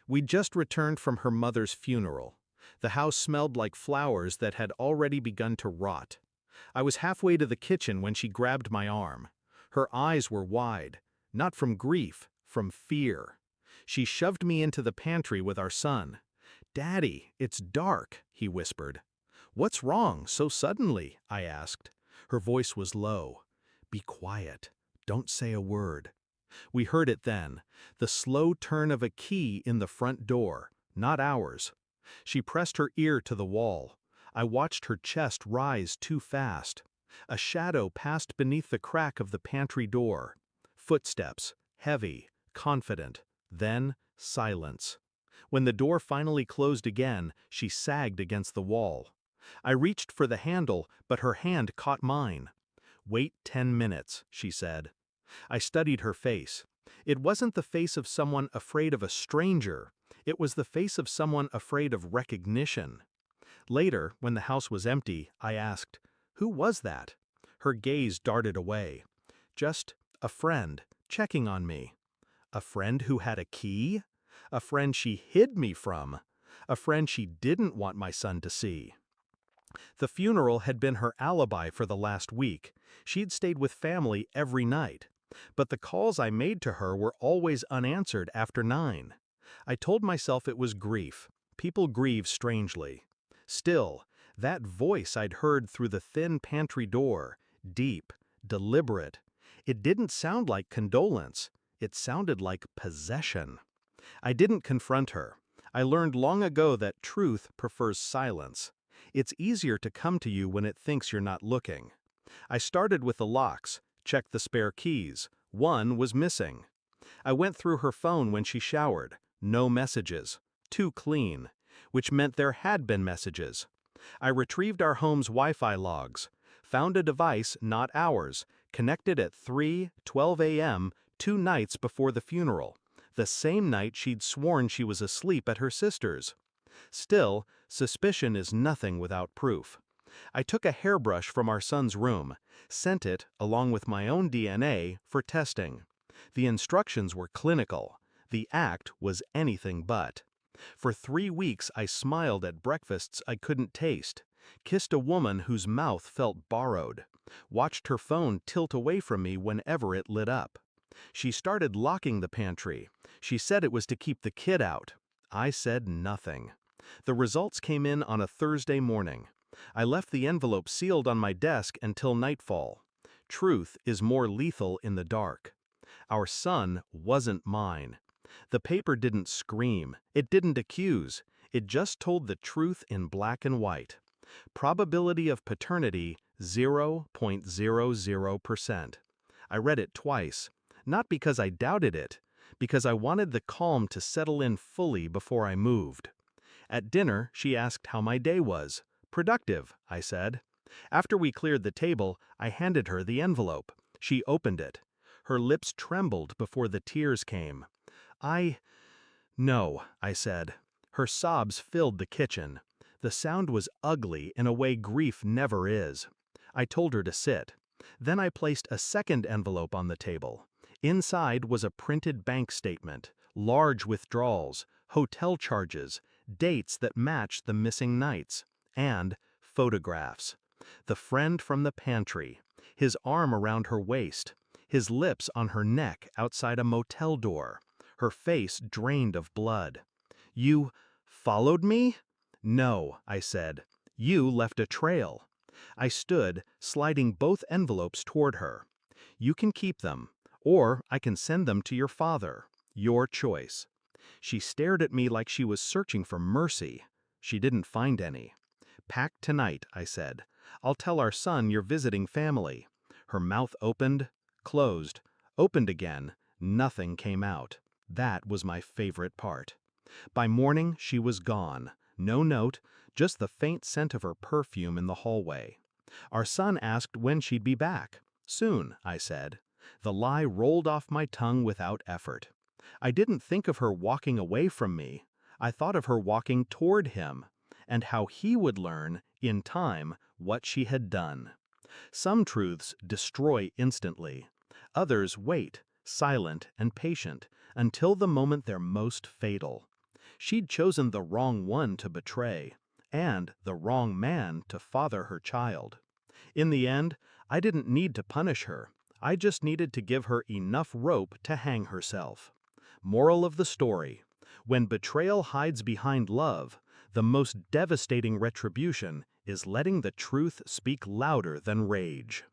We'd just returned from her mother's funeral. The house smelled like flowers that had already begun to rot. I was halfway to the kitchen when she grabbed my arm. Her eyes were wide, not from grief, from fear. She shoved me into the pantry with our son. "Daddy, it's dark," he whispered. "What's wrong so suddenly?" I asked. Her voice was low. "Be quiet. Don't say a word." We heard it then, the slow turn of a key in the front door, not ours. She pressed her ear to the wall. I watched her chest rise too fast. A shadow passed beneath the crack of the pantry door. Footsteps, heavy, confident, then silence. When the door finally closed again, she sagged against the wall. I reached for the handle, but her hand caught mine. "Wait 10 minutes," she said. I studied her face. It wasn't the face of someone afraid of a stranger. It was the face of someone afraid of recognition. Later, when the house was empty, I asked, "Who was that?" Her gaze darted away. "Just a friend, checking on me." A friend who had a key? A friend she hid me from? A friend she didn't want my son to see? The funeral had been her alibi for the last week. She'd stayed with family every night. But the calls I made to her were always unanswered after 9. I told myself it was grief. People grieve strangely. Still, that voice I'd heard through the thin pantry door, deep, deliberate, it didn't sound like condolence. It sounded like possession. I didn't confront her. I learned long ago that truth prefers silence. It's easier to come to you when it thinks you're not looking. I started with the locks, checked the spare keys. One was missing. I went through her phone when she showered. No messages. Too clean. Which meant there had been messages. I retrieved our home's Wi-Fi logs. Found a device, not ours, connected at 3:12 a.m. 2 nights before the funeral. The same night she'd sworn she was asleep at her sister's. Still, suspicion is nothing without proof. I took a hairbrush from our son's room, sent it, along with my own DNA, for testing. The instructions were clinical. The act was anything but. For 3 weeks I smiled at breakfasts I couldn't taste, kissed a woman whose mouth felt borrowed, watched her phone tilt away from me whenever it lit up. She started locking the pantry. She said it was to keep the kid out. I said nothing. The results came in on a Thursday morning. I left the envelope sealed on my desk until nightfall. Truth is more lethal in the dark. Our son wasn't mine. The paper didn't scream. It didn't accuse. It just told the truth in black and white. Probability of paternity 0.00%. I read it twice, not because I doubted it, because I wanted the calm to settle in fully before I moved. At dinner, she asked how my day was. "Productive," I said. After we cleared the table, I handed her the envelope. She opened it. Her lips trembled before the tears came. "No," I said. Her sobs filled the kitchen. The sound was ugly in a way grief never is. I told her to sit. Then I placed a second envelope on the table. Inside was a printed bank statement, large withdrawals, hotel charges, dates that matched the missing nights, and photographs. The friend from the pantry, his arm around her waist, his lips on her neck outside a motel door, her face drained of blood. "You followed me?" "No," I said. "You left a trail." I stood, sliding both envelopes toward her. "You can keep them, or I can send them to your father. Your choice." She stared at me like she was searching for mercy. She didn't find any. "Pack tonight," I said. "I'll tell our son you're visiting family." Her mouth opened, closed, opened again. Nothing came out. That was my favorite part. By morning, she was gone. No note, just the faint scent of her perfume in the hallway. Our son asked when she'd be back. "Soon," I said. The lie rolled off my tongue without effort. I didn't think of her walking away from me. I thought of her walking toward him, and how he would learn, in time, what she had done. Some truths destroy instantly. Others wait, silent and patient, until the moment they're most fatal. She'd chosen the wrong one to betray, and the wrong man to father her child. In the end, I didn't need to punish her. I just needed to give her enough rope to hang herself. Moral of the story: when betrayal hides behind love, the most devastating retribution is letting the truth speak louder than rage.